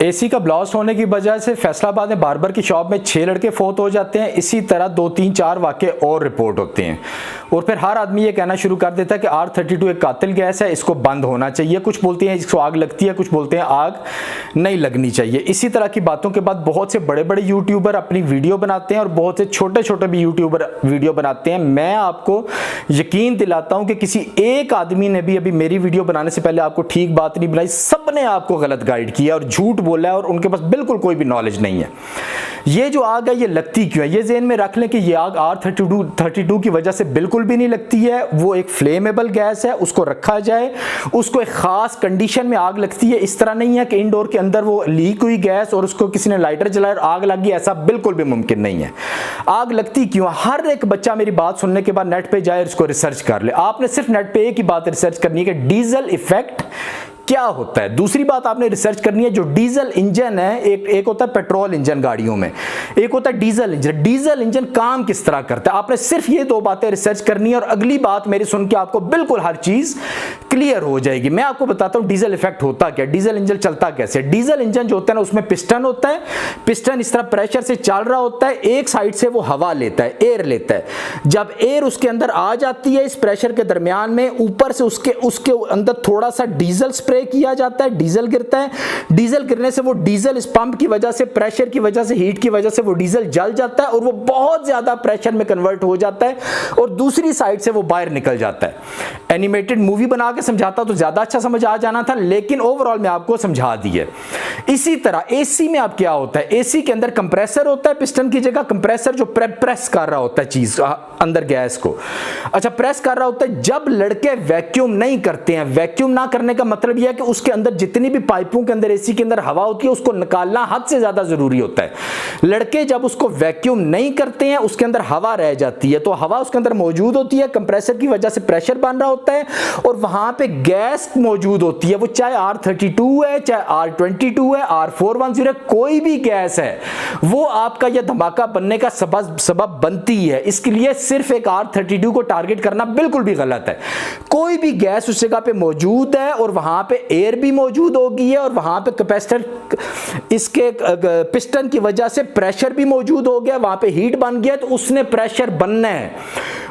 AC का blast होने की वजह से फैसलाबाद में बार्बर की शॉप में 6 लड़के फौत हो जाते हैं। इसी तरह 2-3-4 वाक़े और रिपोर्ट होते हैं और फिर हर आदमी ये कहना शुरू कर देता है कि R32 एक कातिल गैस है, इसको बंद होना चाहिए। कुछ बोलते हैं इसको आग लगती है, कुछ बोलते हैं आग नहीं लगनी चाहिए। इसी तरह की बातों के बाद बहुत से बड़े बड़े यूट्यूबर अपनी वीडियो बनाते हैं और बहुत से छोटे छोटे भी यूट्यूबर वीडियो बनाते हैं। मैं आपको यकीन दिलाता हूँ कि किसी एक आदमी ने भी अभी मेरी वीडियो बनाने से पहले आपको ठीक बात नहीं बनाई, सब ने आपको गलत गाइड किया और झूठ बोला है और उनके पास बिल्कुल कोई भी नॉलेज नहीं है। ये जो आग है ये लगती क्यों है, ये ज़हन में रख लें कि ये आग R32 की वजह से बिल्कुल भी नहीं लगती है। वो एक फ्लेमेबल गैस है, उसको रखा जाए, उसको एक खास कंडीशन में आग लगती है। इस तरह नहीं है कि इंडोर के अंदर वो लीक हुई गैस और उसको किसी ने लाइटर जलाया और आग लग गई, ऐसा बिल्कुल भी मुमकिन नहीं है। आग लगती क्यों, हर एक बच्चा मेरी बात सुनने के बाद नेट पे जाए, इसको रिसर्च कर ले। आपने सिर्फ नेट पे एक ही बात रिसर्च करनी है कि डीजल इफेक्ट क्या होता है। दूसरी बात आपने रिसर्च करनी है, जो डीजल इंजन है, एक होता है पेट्रोल इंजन गाड़ियों में, एक होता है डीजल इंजन। डीजल इंजन काम किस तरह करता है, आपने सिर्फ ये 2 बातें रिसर्च करनी है और अगली बात मेरी सुन के आपको बिल्कुल हर चीज क्लियर हो जाएगी। मैं आपको बताता हूं डीजल इफेक्ट होता क्या, डीजल इंजन चलता कैसे। डीजल इंजन जो होता है ना, उसमें पिस्टन होता है, पिस्टन इस तरह प्रेशर से चल रहा होता है, एक साइड से वो हवा लेता है, एयर लेता है। जब एयर उसके अंदर आ जाती है इस प्रेशर के दरमियान में, ऊपर से उसके अंदर थोड़ा सा डीजल स्प्रे किया जाता है, डीजल गिरता है। डीजल गिरने से वो डीजल इस पंप की वजह से, प्रेशर की वजह से, हीट की वजह से वो डीजल जल जाता है और वो बहुत ज्यादा प्रेशर में कन्वर्ट हो जाता है और दूसरी साइड से वो बाहर निकल जाता है। एनिमेटेड मूवी बना के समझाता तो ज्यादा अच्छा समझ आ जाना था, लेकिन ओवरऑल मैं आपको समझा दिया। इसी तरह एसी में आप क्या होता है, एसी के अंदर कंप्रेसर होता है, पिस्टन की जगह कंप्रेसर जो प्रेस कर रहा होता है चीज अंदर गैस को, अच्छा प्रेस कर रहा होता है। जब लड़के वैक्यूम नहीं करते हैं, वैक्यूम ना करने का मतलब यह है कि उसके अंदर जितनी भी पाइपों के अंदर, एसी के अंदर हवा होती है, उसको निकालना हद से ज्यादा जरूरी होता है। लड़के जब उसको वैक्यूम नहीं करते हैं, उसके अंदर हवा रह जाती है, तो हवा उसके अंदर मौजूद होती है, कंप्रेसर की वजह से प्रेशर बन रहा होता है और वहां पे गैस मौजूद होती है। वो चाहे R32 है, चाहे R22 है, R410 है, कोई भी गैस है, वो आपका यह धमाका बनने का सबब बनती है। इसके लिए सिर्फ एक R32 को टारगेट करना बिल्कुल भी गलत है। कोई भी गैस उस जगह पे मौजूद है और वहां पे एयर भी मौजूद होगी है और वहां पे कैपेसिटर, इसके पिस्टन की वजह से प्रेशर भी मौजूद हो गया, वहां पे हीट बन गया, तो उसने प्रेशर बनना है,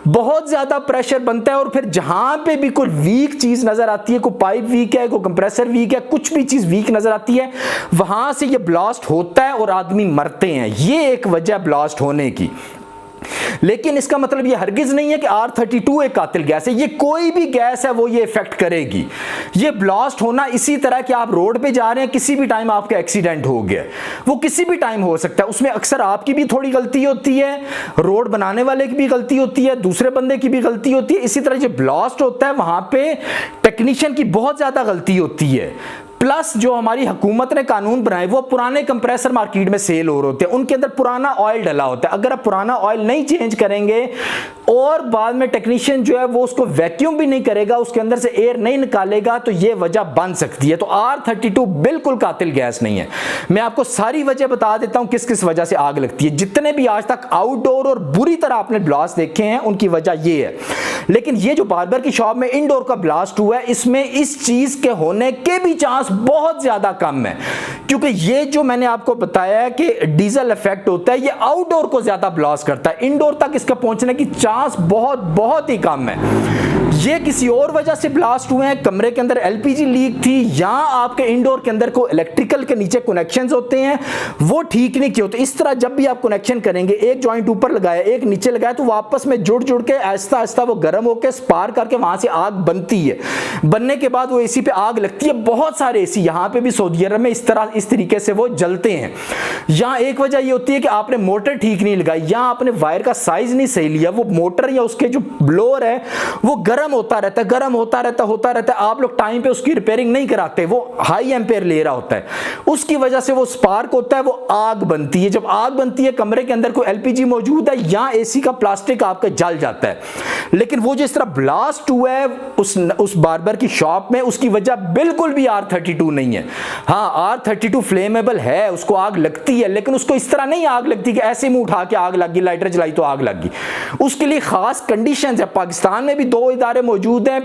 बहुत ज्यादा प्रेशर बनता है। और फिर जहां पे भी कोई वीक चीज नजर आती है, कोई पाइप वीक है, कोई कंप्रेसर वीक है, कुछ भी चीज वीक नजर आती है, वहां से ये ब्लास्ट होता है और आदमी मरते हैं। ये एक वजह ब्लास्ट होने की। लेकिन इसका मतलब ये हरगिज नहीं है कि R32 एक कातिल गैस है। ये कोई भी गैस है वो ये इफेक्ट करेगी। ये ब्लास्ट होना इसी तरह कि आप रोड पे जा रहे हैं, किसी भी टाइम आपका एक्सीडेंट हो गया, वो किसी भी टाइम हो सकता है। उसमें अक्सर आपकी भी थोड़ी गलती होती है, रोड बनाने वाले की भी गलती होती है, दूसरे बंदे की भी गलती होती है। इसी तरह जो ब्लास्ट होता है वहां पे टेक्नीशियन की बहुत ज्यादा गलती होती है। प्लस जो हमारी हुकूमत ने कानून बनाए, वो पुराने कंप्रेसर मार्केट में सेल हो रहे होते हैं, उनके अंदर पुराना ऑयल डला होता है। अगर आप पुराना ऑयल नहीं चेंज करेंगे और बाद में टेक्नीशियन जो है वो उसको वैक्यूम भी नहीं करेगा, उसके अंदर से एयर नहीं निकालेगा, तो ये वजह बन सकती है। तो R32 बिल्कुल कातिल गैस नहीं है। मैं आपको सारी वजह बता देता हूं किस किस वजह से आग लगती है। जितने भी आज तक आउटडोर और बुरी तरह आपने ब्लास्ट देखे हैं, उनकी वजह ये है। लेकिन ये जो बार्बर की शॉप में इंडोर का ब्लास्ट हुआ है, इसमें इस चीज के होने के भी चांस बहुत ज्यादा कम है, क्योंकि ये जो मैंने आपको बताया है कि डीजल इफेक्ट होता है, ये आउटडोर को ज्यादा ब्लास्ट करता है। इंडोर तक इसका पहुंचने की चांस बहुत बहुत ही कम है। ये किसी और वजह से ब्लास्ट हुए हैं, कमरे के अंदर एलपीजी लीक थी, या आपके इंडोर के अंदर को इलेक्ट्रिकल के नीचे कनेक्शंस होते हैं वो ठीक नहीं किए होते। इस तरह जब भी आप कनेक्शन करेंगे, एक जॉइंट ऊपर लगाया, एक नीचे लगाया, तो वापस में जुड़ जुड़ के आहिस्ता आहिस्ता वो गर्म होकर स्पार्क करके वहां से आग बनती है। बनने के बाद वो एसी पे आग लगती है। बहुत सारे एसी यहाँ पे भी सऊदी अरब में इस तरीके से वो जलते हैं। यहाँ एक वजह ये होती है कि आपने मोटर ठीक नहीं लगाई, या आपने वायर का साइज नहीं सही लिया, वो मोटर या उसके जो ब्लोअर है वो गर्म होता रहता है, गर्म होता रहता है। आप लोग टाइम पे उसकी रिपेयरिंग नहीं कराते, वो हाई एम्पेयर ले रहा होता है, उसकी वजह से वो स्पार्क होता है, वो आग बनती है। जब आग बनती है, कमरे के अंदर कोई एलपीजी मौजूद है, या एसी का प्लास्टिक आपका जल जाता है। लेकिन वो जिस तरह ब्लास्ट हुआ है उस बार्बर की शॉप में, उसकी वजह बिल्कुल भी R32 नहीं है। हाँ, R32 फ्लेमेबल है, उसको आग लगती है, लेकिन उसको इस तरह नहीं आग लगती कि ऐसे मुंह उठा के आग लग गई, लाइटर जलाई तो आग लग गई। उसके लिए खास कंडीशंस है। पाकिस्तान में भी 2 इदारे मौजूद हैं,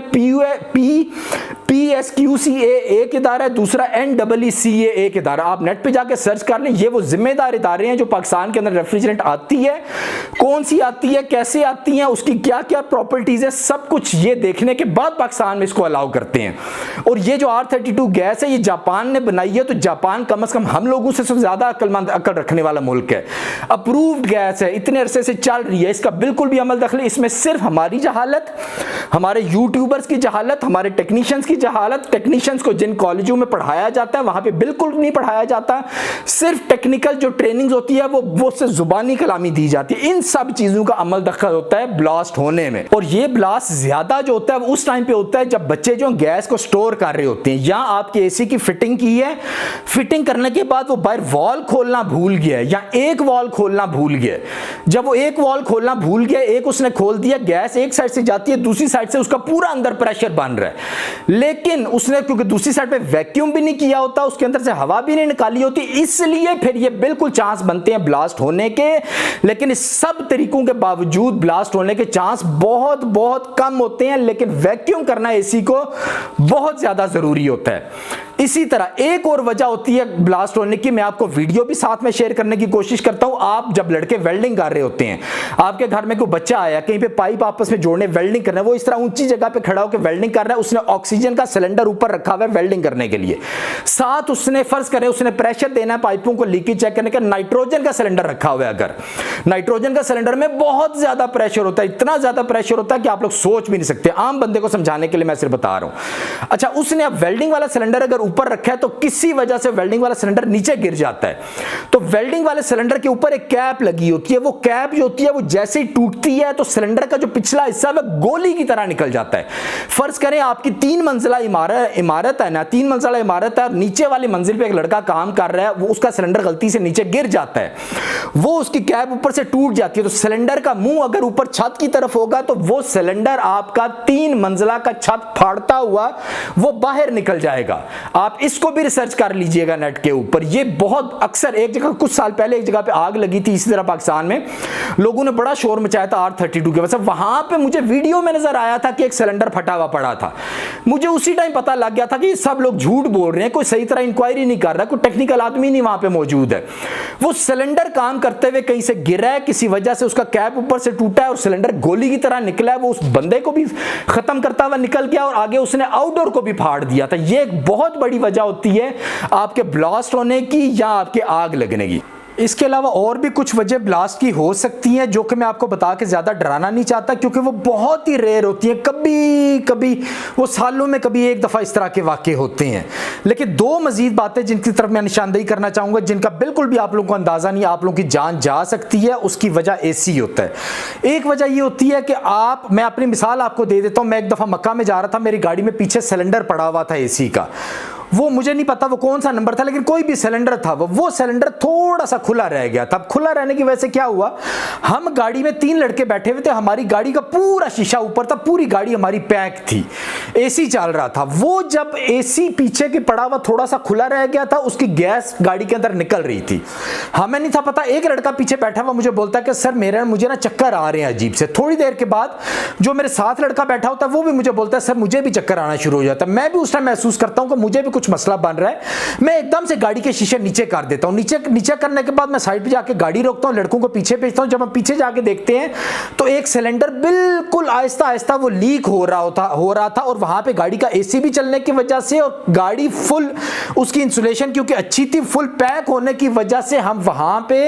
PSQCA एक इदारा है, दूसरा NEECA एक इदारा। आप नेट पे जाके सर्च कर लें, ये वो जिम्मेदार इदारे हैं जो पाकिस्तान के अंदर रेफ्रिजरेंट आती है, कौन सी आती है, कैसे आती है, उसकी क्या क्या प्रॉपर्टीज है, सब कुछ ये देखने के बाद पाकिस्तान में इसको अलाउ करते हैं। और ये जो R32 गैस है ये जापान ने बनाई है, तो जापान कम से कम हम लोगों से सबसे ज्यादा अकल रखने वाला मुल्क है। अप्रूव्ड गैस है, इतने अरसे से चल रही है, इसका बिल्कुल भी अमल दखल, इसमें सिर्फ हमारी जहालत, हमारे यूट्यूबर्स की जहालत, हमारे टेक्नीशियंस की जहालत, टेक्नीशियंस को जिन कॉलेजों में पढ़ाया जाता है वहां पे बिल्कुल नहीं पढ़ाया जाता, सिर्फ टेक्निकल जो ट्रेनिंग होती है वो सिर्फ जुबानी कलामी दी जाती है। इन सब चीजों का अमल दखल होता है ब्लास्ट होने में। और ये ब्लास्ट ज्यादा जो होता है वो उस टाइम पे होता है जब बच्चे जो गैस को स्टोर कर रहे होते हैं, या आपके एसी की फिटिंग की है, फिटिंग करने के बाद वो बाहर वॉल खोलना भूल गया है, या एक वॉल खोलना भूल गया। जब वो एक वॉल खोलना भूल गया, एक उसने खोल दिया, गैस एक साइड से जाती है, दूसरी साइड से उसका पूरा अंदर प्रेशर बन रहा है, लेकिन उसने क्योंकि दूसरी साइड पे वैक्यूम भी नहीं किया होता, उसके अंदर से हवा भी नहीं निकाली होती, इसलिए फिर ये बिल्कुल चांस बनते हैं ब्लास्ट होने के। लेकिन इस सब तरीकों के बावजूद ब्लास्ट होने के चांस बहुत बहुत कम होते हैं, लेकिन वैक्यूम करना एसी को बहुत ज्यादा जरूरी होता है। इसी तरह एक और वजह होती है ब्लास्ट होने की, मैं आपको वीडियो भी साथ में शेयर करने की कोशिश करता हूं। आप जब लड़के वेल्डिंग कर रहे होते हैं, आपके घर में कोई बच्चा आया, कहीं पे पाइप आपस में जोड़ने वेल्डिंग करना है, वो इस तरह ऊंची जगह पे खड़ा होकर वेल्डिंग कर रहा है, उसने ऑक्सीजन का सिलेंडर ऊपर रखा हुआ है वेल्डिंग करने के लिए, साथ उसने फर्ज करें उसने प्रेशर देना है पाइपों को लीकेज चेक करने का, नाइट्रोजन का सिलेंडर रखा हुआ है। अगर नाइट्रोजन का सिलेंडर में बहुत ज्यादा प्रेशर होता है, इतना ज्यादा प्रेशर होता है कि आप लोग सोच भी नहीं सकते, आम बंदे को समझाने के लिए मैं सिर्फ बता रहा हूं। अच्छा, उसने अब वेल्डिंग वाला सिलेंडर अगर ऊपर रखा है तो किसी वजह से वेल्डिंग वाला सिलेंडर नीचे गिर जाता है, तो वेल्डिंग वाले सिलेंडर के ऊपर एक कैप लगी होती है, वो कैप जो होती है वो जैसे ही टूटती है तो सिलेंडर का जो पिछला हिस्सा है गोली की तरह निकल जाता है। फर्ज करें आपकी 3 मंजिला इमारत है ना, 3 मंजिला इमारत है और नीचे वाली मंजिल पे एक लड़का काम कर रहा है, वो उसका सिलेंडर गलती से नीचे गिर जाता है, वो उसकी कैप ऊपर से टूट जाती है, तो सिलेंडर का मुंह अगर ऊपर छत की तरफ होगा तो वो सिलेंडर आपका 3 मंजिला का छत फाड़ता हुआ वो बाहर निकल जाएगा। आप इसको भी रिसर्च कर लीजिएगा नेट के ऊपर। ये बहुत अक्सर एक जगह कुछ साल पहले एक जगह पे आग लगी थी इसी तरह पाकिस्तान में, लोगों ने बड़ा शोर मचाया था R32 के वजह से। वहां पे मुझे वीडियो में नजर आया था कि एक सिलेंडर फटा हुआ पड़ा था, मुझे उसी टाइम पता लग गया था कि सब लोग झूठ बोल रहे हैं, कोई सही तरह इंक्वायरी नहीं कर रहा, कोई टेक्निकल आदमी नहीं वहां पे मौजूद है। वो सिलेंडर काम करते हुए कहीं से गिरा है, किसी वजह से उसका कैप ऊपर से टूटा है और सिलेंडर गोली की तरह निकला है, वो उस बंदे को भी खत्म करता हुआ निकल गया और आगे उसने आउटडोर को भी फाड़ दिया था। ये एक बहुत बड़ी वजह होती है आपके ब्लास्ट होने की या आपके आग लगने की। इसके अलावा और भी कुछ वजह ब्लास्ट की हो सकती हैं जो कि मैं आपको बता के ज़्यादा डराना नहीं चाहता, क्योंकि वो बहुत ही रेयर होती हैं, कभी कभी वो सालों में कभी एक दफ़ा इस तरह के वाक़े होते हैं। लेकिन 2 मज़ीद बातें जिनकी तरफ मैं निशानदेही करना चाहूँगा, जिनका बिल्कुल भी आप लोगों को अंदाज़ा नहीं, आप लोगों की जान जा सकती है, उसकी वजह AC होता है। एक वजह ये होती है कि मैं अपनी मिसाल आपको दे देता हूँ। मैं एक दफ़ा मक्का में जा रहा था, मेरी गाड़ी में पीछे सिलेंडर पड़ा हुआ था AC का, वो मुझे नहीं पता वो कौन सा नंबर था, लेकिन कोई भी सिलेंडर था, वो सिलेंडर थोड़ा सा खुला रह गया था। खुला रहने की वजह से क्या हुआ, हम गाड़ी में 3 लड़के बैठे हुए थे, हमारी गाड़ी का पूरा शीशा ऊपर था, पूरी गाड़ी हमारी पैक थी, AC चल रहा था। वो जब AC पीछे के पड़ा हुआ थोड़ा सा खुला रह गया था, उसकी गैस गाड़ी के अंदर निकल रही थी, हमें नहीं था पता। एक लड़का पीछे बैठा हुआ मुझे बोलता है कि सर मुझे ना चक्कर आ रहे हैं अजीब से। थोड़ी देर के बाद जो मेरे साथ लड़का बैठा होता है वो भी मुझे बोलता है सर मुझे भी चक्कर आना शुरू हो जाता है। मैं भी उस टाइम महसूस करता हूं कि मुझे भी कुछ मसला बन रहा है, मैं एकदम से गाड़ी के शीशे नीचे कर देता हूं। नीचे करने के बाद मैं साइड पे जाके गाड़ी रोकता हूं, लड़कों को पीछे भेजता हूं। जब हम पीछे जाके देखते हैं तो एक सिलेंडर बिल्कुल आहिस्ता आहिस्ता वो लीक हो रहा था और वहां पे गाड़ी का AC भी चलने की वजह से और गाड़ी फुल, उसकी इंसुलेशन क्योंकि अच्छी थी, फुल पैक होने की वजह से हम वहां पे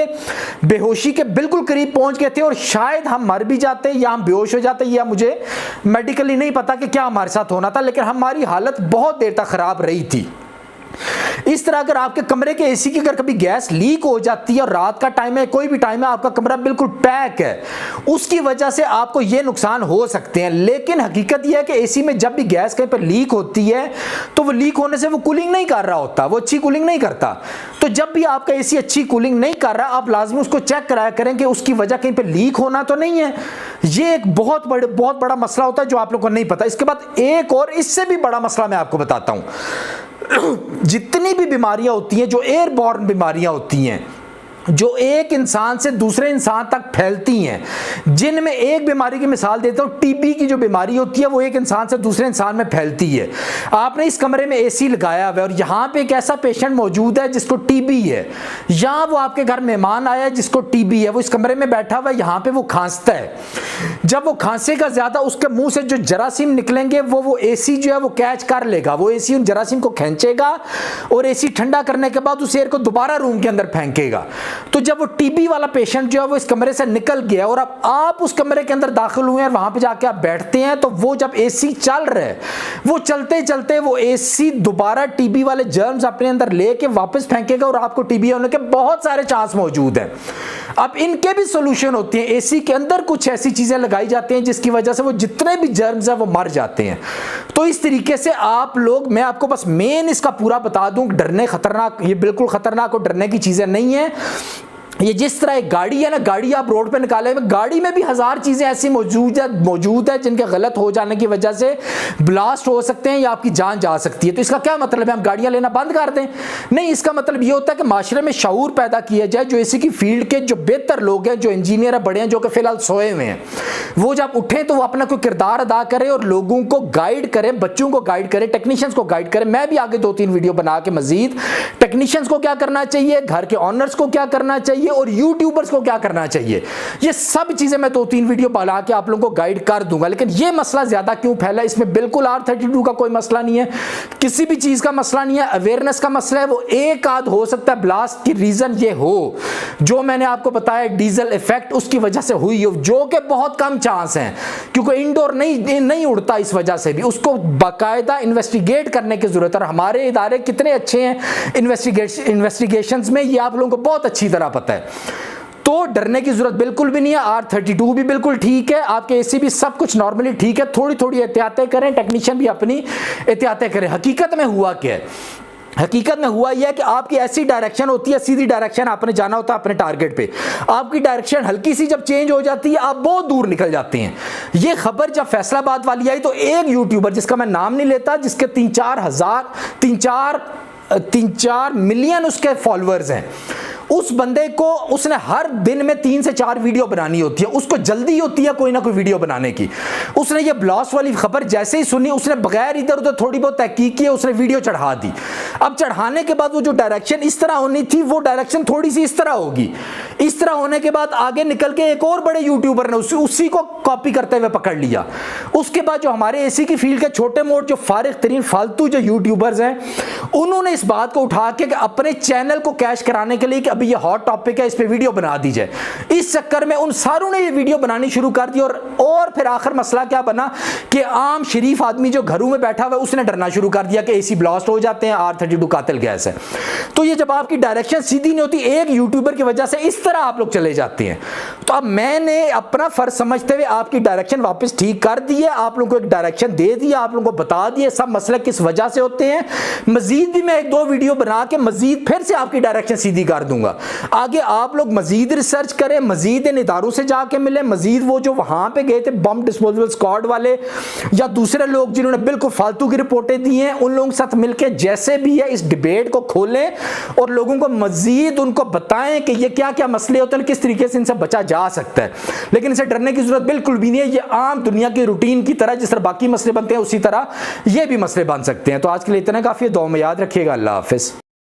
बेहोशी के बिल्कुल करीब पहुंच गए थे और शायद हम मर भी जाते या हम बेहोश हो जाते, या मुझे मेडिकली नहीं पता कि क्या हमारे साथ होना था, लेकिन हमारी हालत बहुत देर तक खराब रही थी। इस तरह अगर आपके कमरे के AC की अगर कभी गैस लीक हो जाती है और रात का टाइम है, कोई भी टाइम है, आपका कमरा बिल्कुल पैक है, उसकी वजह से आपको ये नुकसान हो सकते हैं। लेकिन हकीकत यह है कि AC में जब भी गैस कहीं पर लीक होती है तो वो लीक होने से वो कूलिंग नहीं कर रहा होता, वो अच्छी कूलिंग नहीं करता। तो जब भी आपका AC अच्छी कूलिंग नहीं कर रहा, आप लाजमी उसको चेक कराया करें कि उसकी वजह कहीं पर लीक होना तो नहीं है। ये एक बहुत बड़ा मसला होता है जो आप लोगों को नहीं पता। इसके बाद एक और इससे भी बड़ा मसला मैं आपको बताता हूं। जितनी भी बीमारियां होती हैं जो एयरबॉर्न बीमारियां होती हैं, जो एक इंसान से दूसरे इंसान तक फैलती हैं, जिनमें एक बीमारी की मिसाल देता हूं, टीबी की जो बीमारी होती है वो एक इंसान से दूसरे इंसान में फैलती है। आपने इस कमरे में एसी लगाया हुआ है और यहां पे एक ऐसा पेशेंट मौजूद है जिसको टीबी है, या वो आपके घर मेहमान आया है जिसको टीबी है, वो इस कमरे में बैठा हुआ है, यहां पे वो खांसता है। जब वो खांसेगा ज्यादा, उसके मुंह से जो जरासीम निकलेंगे वो एसी जो है वो कैच कर लेगा, वो एसी उन जरासीम को खींचेगा और एसी ठंडा करने के बाद उस एयर को दोबारा रूम के अंदर फेंकेगा। तो जब वो टीबी वाला पेशेंट जो है वो इस कमरे से निकल गया और अब आप उस कमरे के अंदर दाखिल हुए हैं, वहां पे जाके आप बैठते हैं, तो वो जब एसी चल रहा है, वो चलते चलते वो एसी दोबारा टीबी वाले जर्म्स अपने अंदर लेके वापस फेंकेगा और आपको टीबी होने के बहुत सारे चांस मौजूद हैं। अब इनके भी सोल्यूशन होते हैं, एसी के अंदर कुछ ऐसी चीजें लगाई जाती हैं जिसकी वजह से वो जितने भी जर्म्स हैं वो मर जाते हैं। तो इस तरीके से आप लोग, मैं आपको बस मेन इसका पूरा बता दूं, डरने खतरनाक, ये बिल्कुल खतरनाक और डरने की चीजें नहीं है। ये जिस तरह एक गाड़ी है ना, गाड़ी आप रोड पे निकाले, गाड़ी में भी हजार चीजें ऐसी मौजूद है जिनके गलत हो जाने की वजह से ब्लास्ट हो सकते हैं या आपकी जान जा सकती है। तो इसका क्या मतलब है हम गाड़ियां लेना बंद कर दें? नहीं, इसका मतलब ये होता है कि माशरे में शऊर पैदा किया जाए। जो एसी की फील्ड के जो बेहतर लोग हैं, जो इंजीनियर है बड़े हैं, जो कि फिलहाल सोए हुए हैं, वो जब उठे तो वो अपना कोई किरदार अदा करें और लोगों को गाइड करें, बच्चों को गाइड करें, टेक्नीशियंस को गाइड करें। मैं भी आगे 2-3 वीडियो बना के मजीद टेक्नीशियंस को क्या करना चाहिए, घर के ऑनर्स को क्या करना चाहिए और यूट्यूबर्स को क्या करना चाहिए, ये सब चीजें मैं 2-3 वीडियो बना के आप लोगों को गाइड कर दूंगा। लेकिन ये मसला ज्यादा क्यों फैला, इसमें बिल्कुल R32 का कोई मसला नहीं है, किसी भी चीज का मसला नहीं है, अवेयरनेस का मसला है। वो एक आध हो सकता है ब्लास्ट की रीजन ये हो जो मैंने आपको बताया डीजल इफेक्ट, उसकी वजह से हुई हो, जो कि बहुत कम चांस हैं क्योंकि इंडोर नहीं उड़ता, इस वजह से भी उसको बाकायदा इन्वेस्टिगेट करने की जरूरत है। और हमारे इदारे कितने अच्छे हैं इन्वेस्टिगेशंस में, ये आप लोगों को बहुत अच्छी तरह पता है। तो डरने की जरूरत बिल्कुल भी नहीं है। R32 भी बिल्कुल ठीक है, आपके एसी भी सब कुछ नॉर्मली ठीक है। थोड़ी थोड़ी एहतियातें करें, टेक्नीशियन भी अपनी एहतियातें करें। हकीकत में हुआ क्या है, हकीकत में हुआ यह है कि आपकी ऐसी डायरेक्शन होती है, सीधी डायरेक्शन, आपने जाना होता है अपने टारगेट पे, आपकी डायरेक्शन हल्की सी जब चेंज हो जाती है आप बहुत दूर निकल जाते हैं। ये खबर जब फैसलाबाद वाली आई तो एक यूट्यूबर, जिसका मैं नाम नहीं लेता, जिसके 3-4 मिलियन उसके फॉलोअर्स हैं, उस बंदे को, उसने हर दिन में 3 से 4 वीडियो बनानी होती है, उसको जल्दी होती है कोई ना कोई वीडियो बनाने की। उसने ये ब्लास्ट वाली खबर जैसे ही सुनी, उसने बगैर इधर उधर थोड़ी बहुत तहकीक की, उसने वीडियो चढ़ा दी। अब चढ़ाने के बाद वो जो डायरेक्शन इस तरह होनी थी, वो डायरेक्शन थोड़ी सी इस तरह होगी। इस तरह होने के बाद आगे निकल के एक और बड़े यूट्यूबर ने उसी को कॉपी करते हुए पकड़ लिया। उसके बाद जो हमारे एसी की फील्ड के छोटे मोट जो फारिग तरीन फालतू जो यूट्यूबर्स हैं, उन्होंने इस बात को उठा के अपने चैनल को कैश कराने के लिए कि अभी ये हॉट टॉपिक है, इस पे वीडियो बना दी जाए, इस चक्कर में उन सारों ने ये वीडियो बनानी शुरू कर दी। और फिर आखिर मसला क्या बना कि आम शरीफ आदमी जो घरों में बैठा हुआ है उसने डरना शुरू कर दिया कि एसी ब्लास्ट हो जाते हैं, R32 कातिल गैस है। तो ये जब आपकी डायरेक्शन सीधी नहीं होती, एक यूट्यूबर की वजह से इस तरह आप लोग चले जाते हैं। तो अब मैंने अपना फर्ज समझते हुए आपकी डायरेक्शन वापस ठीक कर दी है, आप लोगों को एक डायरेक्शन दे दिया, आप लोगों को बता दिए सब मसले किस वजह से होते हैं। मजीद भी मैं 1-2 वीडियो बना के मजीद फिर से आपकी डायरेक्शन सीधी कर दूंगा। आगे आप लोग मजीद रिसर्च करें, मजीद इन इदारों से जाके मिले, मजीद वो जो वहां पे गए थे बम डिस्पोजेबल स्क्वाड वाले या दूसरे लोग जिन्होंने बिल्कुल फालतू की रिपोर्टें दी हैं, उन लोगों के साथ मिलकर जैसे भी है इस डिबेट को खोलें और लोगों को मजीद उनको बताएं कि ये क्या क्या मसले होते हैं, किस तरीके से इनसे बचा जा सकता है। लेकिन इसे डरने की जरूरत बिल्कुल भी नहीं है। ये आम दुनिया की रूटीन की तरह, जिस तरह बाकी मसले बनते हैं उसी तरह ये भी मसले बन सकते हैं। तो आज के लिए इतना काफी है, दुआ में याद रखिएगा। अल्लाह हाफिज।